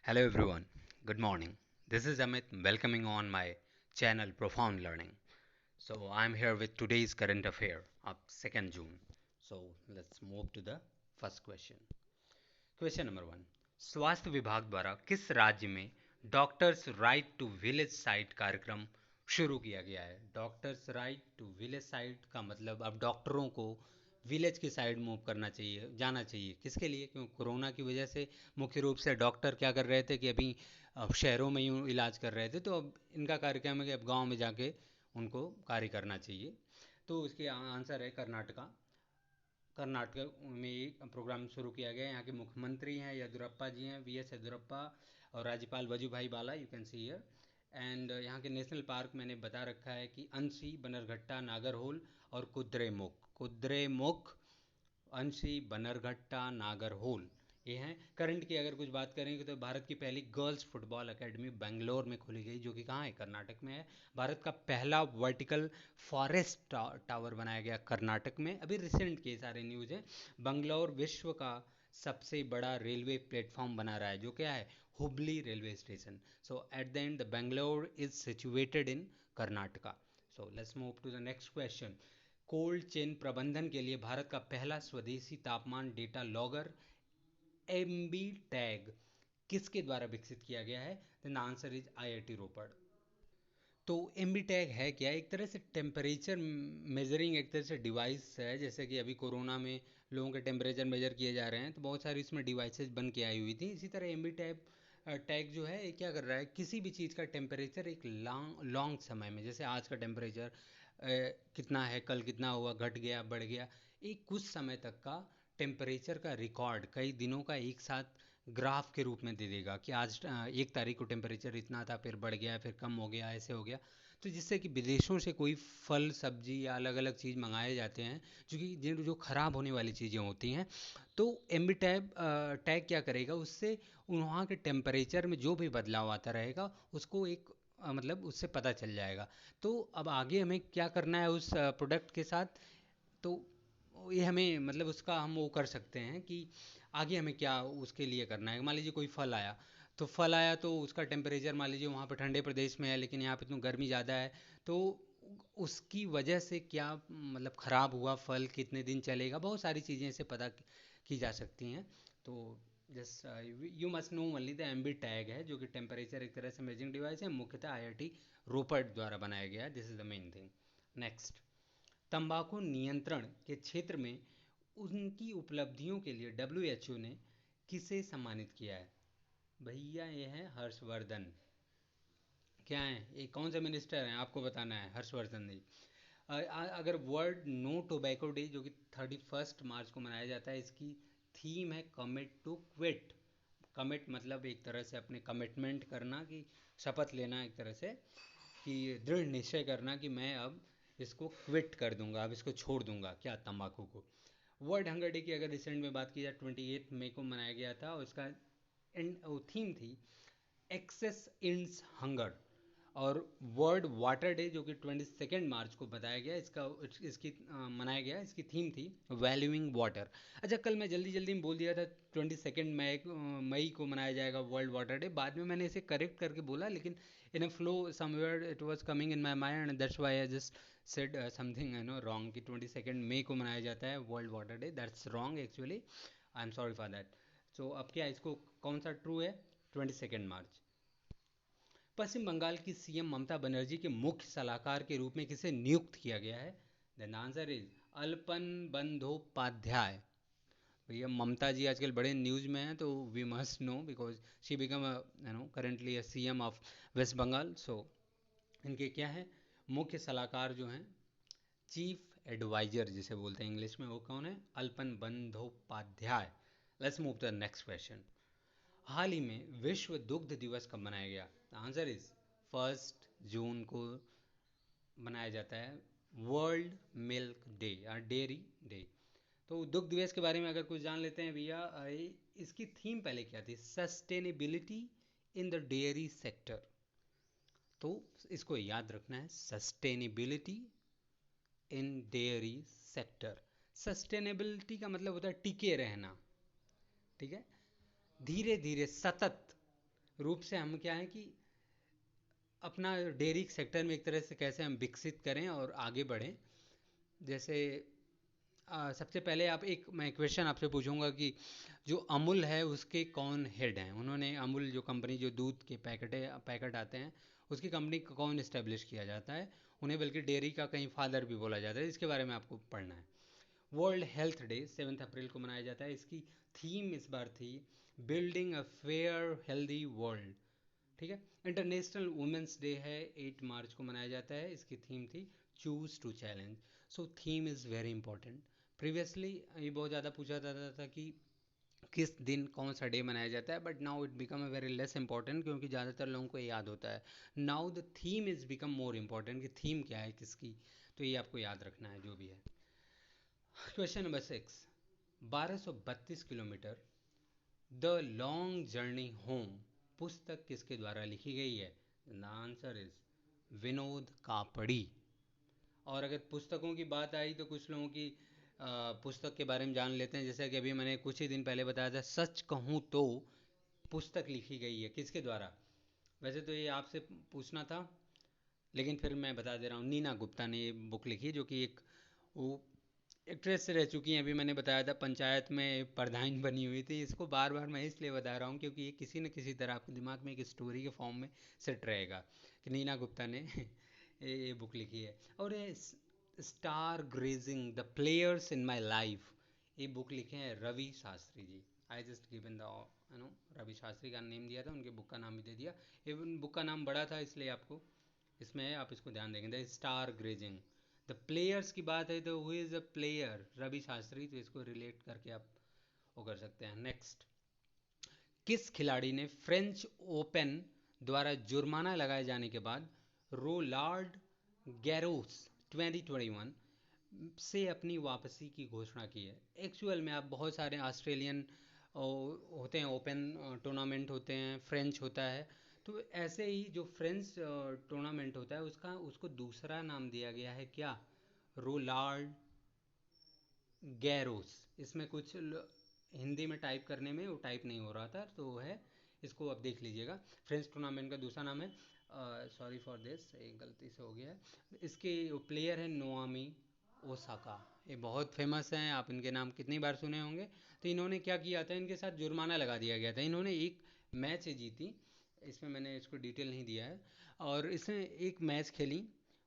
Hello everyone, good morning. This is Amit welcoming on my channel Profound Learning. So I'm here with today's current affair of 2nd June. So let's move to the first question. Question number one, स्वास्थ्य विभाग द्वारा किस राज्य में doctors right to village site कार्यक्रम शुरू किया गया है? Doctors right to village site का मतलब अब डॉक्टरों को विलेज की साइड मूव करना चाहिए, जाना चाहिए। किसके लिए? क्योंकि कोरोना की वजह से मुख्य रूप से डॉक्टर क्या कर रहे थे कि अभी अब शहरों में ही इलाज कर रहे थे, तो अब इनका कार्यक्रम है कि अब गांव में जाके उनको कार्य करना चाहिए। तो इसके आंसर है कर्नाटका। कर्नाटक में ये प्रोग्राम शुरू किया गया है। यहाँ के मुख्यमंत्री हैं येदियुरप्पा जी हैं, वी एस येदियुरप्पा, और राज्यपाल वजूभाई वाला, you can see here. And यहाँ के नेशनल पार्क मैंने बता रखा है कि अंशी, बनरघट्टा, नागरहोल और कुद्रेमुख। कुद्रेमुख, अंशी, बनरघट्टा, नागरहोल, ये हैं। करंट की अगर कुछ बात करेंगे तो भारत की पहली गर्ल्स फुटबॉल एकेडमी बेंगलोर में खोली गई, जो कि कहाँ है? कर्नाटक में है। भारत का पहला वर्टिकल फॉरेस्ट टावर बनाया गया कर्नाटक में। अभी रिसेंट के सारे न्यूज़ हैं। बंगलौर विश्व का सबसे बड़ा रेलवे प्लेटफॉर्म बना रहा है, जो क्या है? Hubli railway station. So at the end the Bangalore is situated in Karnataka. So let's move to the next question. Cold chain प्रबंधन के लिए भारत का पहला स्वदेशी तापमान डेटा लॉगर एमबी टैग किसके द्वारा विकसित किया गया है? द आंसर इज आईआईटी रोपड़। तो एमबी टैग है क्या? एक तरह से टेम्परेचर मेजरिंग एक तरह से डिवाइस है। जैसे कि अभी कोरोना में लोगों के टेम्परेचर मेजर किए जा रहे हैं, तो बहुत सारी इसमें डिवाइसेस बन के आई हुई थी। इसी तरह एमबी टैग टैग जो है ये क्या कर रहा है? किसी भी चीज़ का टेम्परेचर एक लॉन्ग लॉन्ग समय में, जैसे आज का टेम्परेचर कितना है, कल कितना हुआ, घट गया, बढ़ गया, एक कुछ समय तक का टेम्परेचर का रिकॉर्ड कई दिनों का एक साथ ग्राफ के रूप में दे देगा कि आज 1 तारीख को टेम्परेचर इतना था, फिर बढ़ गया, फिर कम हो गया, ऐसे हो गया। तो जिससे कि विदेशों से कोई फल सब्जी या अलग अलग चीज़ मंगाए जाते हैं, जो कि जो ख़राब होने वाली चीज़ें होती हैं, तो एमबी टैब टैग क्या करेगा? उससे वहाँ के टेम्परेचर में जो भी बदलाव आता रहेगा उसको एक मतलब उससे पता चल जाएगा। तो अब आगे हमें क्या करना है उस प्रोडक्ट के साथ? तो ये हमें मतलब उसका हम वो कर सकते हैं कि आगे हमें क्या उसके लिए करना है। मान लीजिए कोई फल आया, तो फल आया तो उसका टेम्परेचर मान लीजिए वहाँ पर ठंडे प्रदेश में है, लेकिन यहाँ पे इतनी गर्मी ज़्यादा है, तो उसकी वजह से क्या मतलब ख़राब हुआ फल, कितने दिन चलेगा, बहुत सारी चीज़ें इससे पता की जा सकती हैं। तो just you must know only the MB tag है, जो कि टेम्परेचर एक तरह से मेजरिंग डिवाइस है, मुख्यतः आईआईटी रोपड़ द्वारा बनाया गया है। This is the main thing. Next, तंबाकू नियंत्रण के क्षेत्र में उनकी उपलब्धियों के लिए डब्ल्यूएचओ ने किसे सम्मानित किया है? भैया ये है हर्षवर्धन। क्या है ये? कौन से मिनिस्टर हैं आपको बताना है? हर्षवर्धन जी। अगर वर्ल्ड नो टोबैको डे, जो कि 31 मार्च को मनाया जाता है, इसकी थीम है कमिट टू क्विट। कमिट मतलब एक तरह से अपने कमिटमेंट करना, कि शपथ लेना, एक तरह से कि दृढ़ निश्चय करना कि मैं अब इसको क्विट कर दूंगा, अब इसको छोड़ दूंगा, क्या? तंबाकू को। वर्ल्ड हंगर डे की अगर रिसेंट में बात की जाए, 28 मई को मनाया गया था, और इसका थीम थी एक्सेस इंड्स हंगर। और वर्ल्ड वाटर डे, जो कि 22 मार्च को बताया गया, इसकी मनाया गया, इसकी थीम थी वैल्यूइंग वाटर। अच्छा, कल मैं जल्दी जल्दी में बोल दिया था 22 मई को मनाया जाएगा वर्ल्ड वाटर डे। बाद में मैंने इसे करेक्ट करके बोला, लेकिन in a flow somewhere it was coming in my mind, and that's why I just said something wrong, कि 22 मई को मनाया जाता है world water day. That's wrong actually, I am sorry for that. So अब क्या इसको कौन सा ट्रू है? 22 मार्च। पश्चिम बंगाल की सीएम ममता बनर्जी के मुख्य सलाहकार के रूप में किसे नियुक्त किया गया है? The answer is Alapan Bandopadhyay. भैया ममता जी आजकल बड़े न्यूज़ में हैं, तो we must know because she become currently a CM of West Bengal. So इनके क्या है मुख्य सलाहकार जो हैं, चीफ एडवाइजर जिसे बोलते हैं इंग्लिश में, वो कौन है? Alapan Bandopadhyay. Let's move to the next question. हाल ही में विश्व दुग्ध दिवस कब मनाया गया? आंसर इज 1 जून को मनाया जाता है वर्ल्ड मिल्क डे या डेयरी डे। तो दुग्ध दिवस के बारे में अगर कुछ जान लेते हैं भैया, इसकी थीम पहले क्या थी? Sustainability in the dairy sector. तो इसको याद रखना है, सस्टेनेबिलिटी इन डेयरी सेक्टर। सस्टेनेबिलिटी का मतलब होता है टिके रहना, ठीक है, धीरे धीरे, सतत, रूप से हम क्या है कि अपना डेयरी सेक्टर में एक तरह से कैसे हम विकसित करें और आगे बढ़ें। जैसे सबसे पहले आप एक मैं क्वेश्चन आपसे पूछूंगा कि जो अमूल है उसके कौन हेड हैं। उन्होंने अमूल जो कंपनी जो दूध के पैकेट आते हैं उसकी कंपनी को कौन इस्टेब्लिश किया जाता है। उन्हें बल्कि डेयरी का कहीं फादर भी बोला जाता है। इसके बारे में आपको पढ़ना है। वर्ल्ड हेल्थ डे 7 अप्रैल को मनाया जाता है। इसकी थीम इस बार थी building a fair healthy world. ठीक है। इंटरनेशनल वुमेंस डे है 8 मार्च को मनाया जाता है। इसकी थीम थी choose to challenge. So theme is very important. Previously ये बहुत ज़्यादा पूछा जाता था कि किस दिन कौन सा डे मनाया जाता है, but now it become a very less important क्योंकि ज़्यादातर लोगों को याद होता है। Now the theme is become more important कि थीम क्या है किसकी। तो ये आपको याद रखना है जो भी है। Question number 6, 1232 kilometre the long journey home पुस्तक किसके द्वारा लिखी गई है। The answer is Vinod Kapri. और अगर पुस्तकों की बात आई तो कुछ लोगों की पुस्तक के बारे में जान लेते हैं। जैसे कि अभी मैंने कुछ ही दिन पहले बताया था, सच कहूँ तो पुस्तक लिखी गई है किसके द्वारा। वैसे तो ये आपसे पूछना था, लेकिन फिर मैं बता दे रहा हूँ। नीना गुप्ता ने ये बुक लिखी, जो कि एक वो एक्ट्रेस रह चुकी हैं। अभी मैंने बताया था पंचायत में प्रधान बनी हुई थी। इसको बार बार मैं इसलिए बता रहा हूँ क्योंकि ये किसी न किसी तरह आपके दिमाग में एक स्टोरी के फॉर्म में सेट रहेगा कि नीना गुप्ता ने ये बुक लिखी है। और ये star grazing the players in my life, ये बुक लिखे हैं Ravi Shastri ji. I just given the Ravi Shastri का नेम दिया था, उनके बुक का नाम भी दे दिया। इवन बुक का नाम बड़ा था इसलिए आपको इसमें है, आप इसको ध्यान देंगे। The star grazing the players की बात है तो who is a player, Ravi Shastri. तो इसको रिलेट करके आप वो कर सकते हैं। नेक्स्ट, किस खिलाड़ी ने फ्रेंच ओपन द्वारा जुर्माना लगाए जाने के बाद रोलार्ड गैरोस 2021 से अपनी वापसी की घोषणा की है। एक्चुअल में आप बहुत सारे ऑस्ट्रेलियन होते हैं, ओपन टूर्नामेंट होते हैं, फ्रेंच होता है। तो ऐसे ही जो फ्रेंच टूर्नामेंट होता है उसका उसको दूसरा नाम दिया गया है क्या, रोलार्ड गैरोस। इसमें कुछ हिंदी में टाइप करने में वो टाइप नहीं हो रहा था, तो वो है, इसको आप देख लीजिएगा। फ्रेंच टूर्नामेंट का दूसरा नाम है, सॉरी फॉर दिस, एक गलती से हो गया है। इसके प्लेयर है नोआमी ओसाका। ये बहुत फेमस हैं, आप इनके नाम कितनी बार सुने होंगे। तो इन्होंने क्या किया था, इनके साथ जुर्माना लगा दिया गया था। इन्होंने एक मैच जीती, इसमें मैंने इसको डिटेल नहीं दिया है। और इसने एक मैच खेली,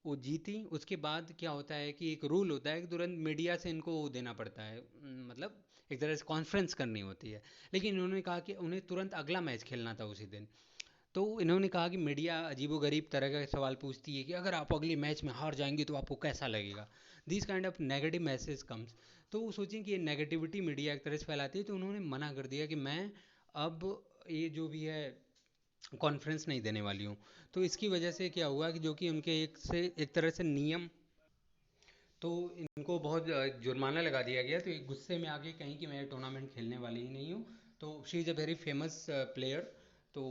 वो जीती। उसके बाद क्या होता है कि एक रूल होता है कि तुरंत मीडिया से इनको वो देना पड़ता है, मतलब एक तरह से कॉन्फ्रेंस करनी होती है। लेकिन इन्होंने कहा कि उन्हें तुरंत अगला मैच खेलना था उसी दिन। तो इन्होंने कहा कि मीडिया अजीबोगरीब तरह का सवाल पूछती है कि अगर आप अगले मैच में हार जाएंगे तो आपको कैसा लगेगा। This kind of negative message comes. तो वो सोचें कि ये नेगेटिविटी मीडिया एक तरह से फैलाती है, तो उन्होंने मना कर दिया कि मैं अब ये जो भी है कॉन्फ्रेंस नहीं देने वाली हूँ। तो इसकी वजह से क्या हुआ कि जो कि उनके एक तरह से नियम, तो इनको बहुत जुर्माना लगा दिया गया। तो एक गुस्से में आके कहीं कि मैं टूर्नामेंट खेलने वाली ही नहीं हूँ। तो she is a very famous player. तो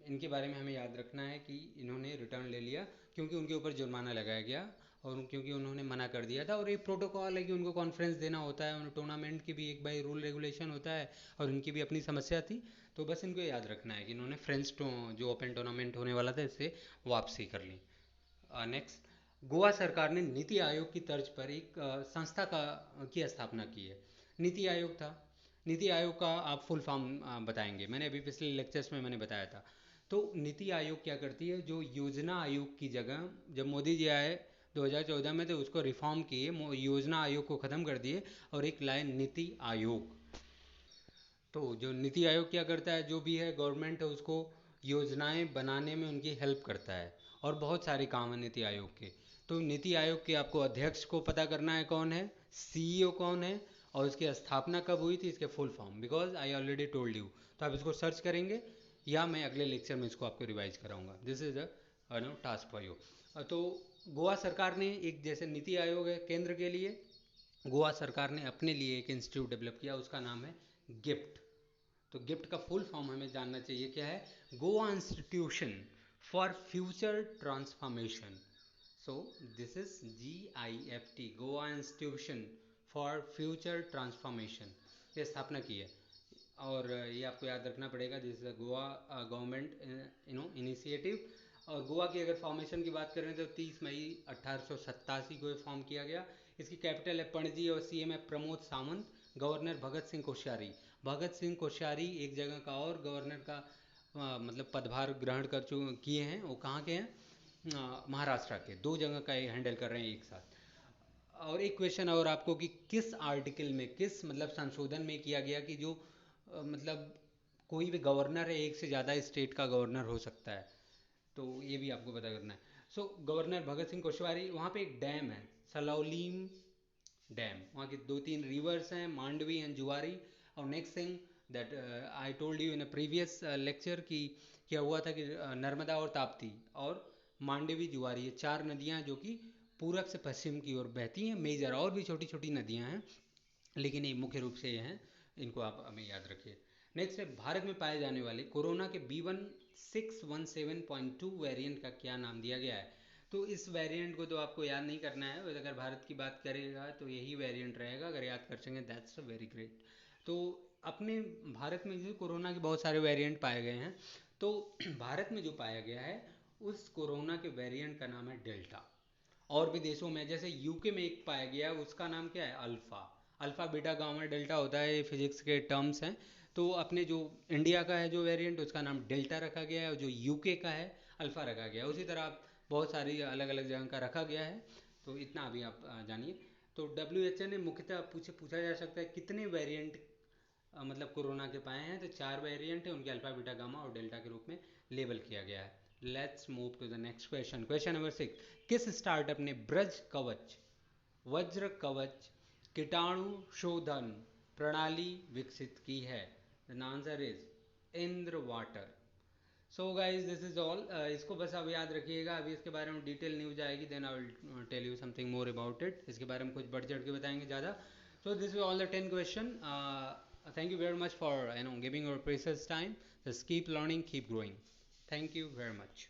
इनके बारे में हमें याद रखना है कि इन्होंने रिटर्न ले लिया क्योंकि उनके ऊपर जुर्माना लगाया गया, और क्योंकि उन्होंने मना कर दिया था। और एक प्रोटोकॉल है कि उनको कॉन्फ्रेंस देना होता है, टूर्नामेंट की भी एक बाई रूल रेगुलेशन होता है, और इनकी भी अपनी समस्या थी। तो बस इनको याद रखना है कि इन्होंने फ्रेंच जो ओपन टूर्नामेंट होने वाला था इससे वापसी कर ली। नेक्स्ट, गोवा सरकार ने नीति आयोग की तर्ज पर एक संस्था की स्थापना की है। नीति आयोग था, नीति आयोग का आप फुल फॉर्म बताएंगे। मैंने अभी पिछले लेक्चर्स में मैंने बताया था। तो नीति आयोग क्या करती है, जो योजना आयोग की जगह जब मोदी जी आए 2014 में तो उसको रिफॉर्म किए, योजना आयोग को ख़त्म कर दिए और एक लाए नीति आयोग। तो जो नीति आयोग क्या करता है, जो भी है गवर्नमेंट है उसको योजनाएं बनाने में उनकी हेल्प करता है, और बहुत सारे काम हैं नीति आयोग के। तो नीति आयोग के आपको अध्यक्ष को पता करना है कौन है, सीईओ कौन है, और उसकी स्थापना कब हुई थी, इसके full form, because I already told you. तो आप इसको सर्च करेंगे या मैं अगले लेक्चर में इसको आपको रिवाइज कराऊंगा। This is a task for you. तो गोवा सरकार ने एक, जैसे नीति आयोग है केंद्र के लिए, गोवा सरकार ने अपने लिए एक इंस्टीट्यूट डेवलप किया, उसका नाम है गिफ्ट। तो गिफ्ट का फुल फॉर्म हमें जानना चाहिए क्या है, Goa institution for future transformation. So this is GIFT, Goa institution for future transformation, ये स्थापना की है। और ये आपको याद रखना पड़ेगा, this is Goa government initiative. और गोवा की अगर फॉर्मेशन की बात करें तो 30 मई 1887 को ये फॉर्म किया गया। इसकी कैपिटल है पणजी और सीएम है प्रमोद सावंत। गवर्नर भगत सिंह कोश्यारी। भगत सिंह कोश्यारी एक जगह का और गवर्नर का मतलब पदभार ग्रहण कर चुके किए हैं। वो कहाँ के हैं? महाराष्ट्र के। दो जगह का ये हैंडल कर रहे हैं एक साथ। और एक क्वेश्चन और आपको कि किस आर्टिकल में, किस मतलब संशोधन में किया गया कि जो मतलब कोई भी गवर्नर है एक से ज़्यादा स्टेट का गवर्नर हो सकता है, तो ये भी आपको पता करना है। सो गवर्नर भगत सिंह कोश्यारी, वहाँ पे एक डैम है सलाउलीम डैम, वहाँ की दो तीन रिवर्स हैं मांडवी एंड जुआरी। और next thing that I told you in a previous lecture कि क्या हुआ था कि नर्मदा और ताप्ती और मांडवी जुआरी, ये चार नदियाँ जो कि पूरब से पश्चिम की ओर बहती हैं। मेजर और भी छोटी छोटी नदियाँ हैं, लेकिन ये मुख्य रूप से ये हैं, इनको आप हमें याद रखिए। नेक्स्ट है, भारत में पाए जाने वाले कोरोना के B1617.2 वेरिएंट का क्या नाम दिया गया है? तो इस वेरिएंट को तो आपको याद नहीं करना है, अगर भारत की बात करेगा तो यही वेरिएंट रहेगा। अगर याद कर सकें दैट्स वेरी ग्रेट। तो अपने भारत में जो कोरोना के बहुत सारे वेरिएंट पाए गए हैं, तो भारत में जो पाया गया है उस कोरोना के वेरिएंट का नाम है डेल्टा। और भी देशों में, जैसे यूके में एक पाया गया, उसका नाम क्या है? Alpha. Alpha beta gamma delta होता है, ये फिजिक्स के टर्म्स हैं। तो अपने जो इंडिया का है जो वेरिएंट, उसका नाम डेल्टा रखा गया है, और जो यूके का है अल्फ़ा रखा गया है। उसी तरह आप बहुत सारी अलग अलग जगह का रखा गया है। तो इतना अभी आप जानिए। तो WHO ने मुख्यतः पूछा जा सकता है कितने वेरिएंट मतलब कोरोना के पाए हैं, तो चार वेरिएंट है, उनके अल्फा बीटा गामा और डेल्टा के रूप में लेबल किया गया है। Let's move to the next question. Question number 6, किस स्टार्टअप ने ब्रज कवच, वज्र कवच कीटाणु शोधन प्रणाली विकसित की है? The answer is Indra water. So guys this is all. इसको बस अब याद रखिएगा। अभी इसके बारे में डिटेल न्यूज आएगी, then I will tell you something more about it. इसके बारे में कुछ बढ़ चढ़ के बताएंगे ज़्यादा। So this is all the 10 question. Thank you very much for giving your precious time. Just keep learning, keep growing. Thank you very much.